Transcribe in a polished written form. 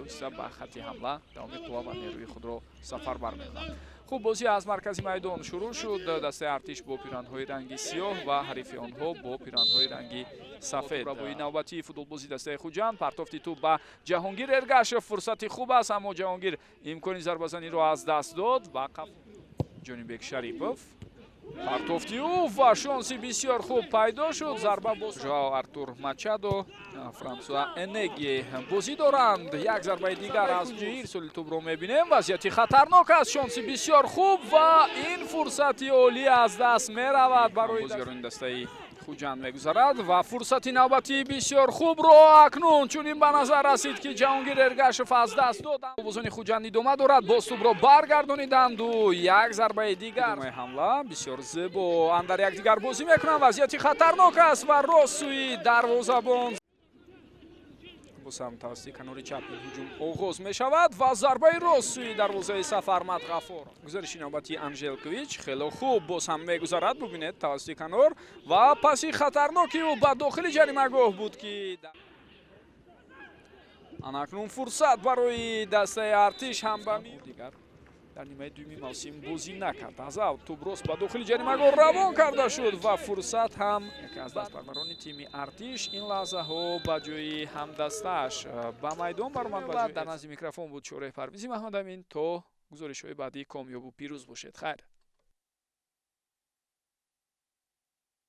Беоиста ба хати ҳамла давоми қувва ва нерӯи худро сафар бармеоранд. Хуб, бозӣ аз маркази майдон шурӯъ шуд. Дастаи артиш бо пиранҳои ранги сиёҳ ва ҳарифи онҳо бо пиранҳои ранги сафед. Рабои навбатии футболбози дастаи Хуҷанд, партофти туп ба Ҷаҳонгир Эргашев. Фурсати хуб аст, аммо Ҷаҳонгир имкони зарбазаниро аз даст дод. Ва Ҷонибек Шарипов партофти ва шонси бисёр хуб пайдо шуд. Зарба бо Жоао Артур Мачадо, Франсуа Энеги бозӣ доранд. Як зарбаи дигар аз ҷир соли тӯбро мебинем. Вазъияти хатарнок аст, шонси бисёр хуб ва ин фурсати олӣ аз даст меравад барои бозигарони дастаи Хуҷанд мегузарад ва фурсати навбатии бисёр хубро акнун чунин ба назар расид ки Ҷаҳонгир Эргашев аз даст дод. Бозони Хуҷанд идома дорад, боз тӯбро баргардониданду як зарбаи дигар. Ҳамла бисёр зебо андар якдигар бозӣ мекунанд. Вазъияти хатарнок аст ва рост сӯи дарвозабон босам тавассути канори чап ҳуҷум оғоз мешавад ва зарбаи рост сӯи дарвозаи Сафармат Ғаффор. Гузариши навбати Анжелкович хело хуб боз ҳам мегузарад. Бубинед тавассути канор ва паси хатарноки ӯ ба дохили ҷаримагоҳ буд ки анакнун фурсат барои дастаи артиш ҳам ба дигар дар нимаи дуюми мавсим бозӣ накард. Аз авт тӯб рост ба дохили ҷаримагоҳ равон карда шуд ва фурсат ҳам яке аз дастпарварони тими артиш ин лаҳзаҳо ба ҷои ҳамдастааш ба майдон баромад. Дар назди микрофон буд Чораи Парвизи Маҳмадамин. То гузоришҳои баъдӣ комёбу пирӯз бошед. Хайр.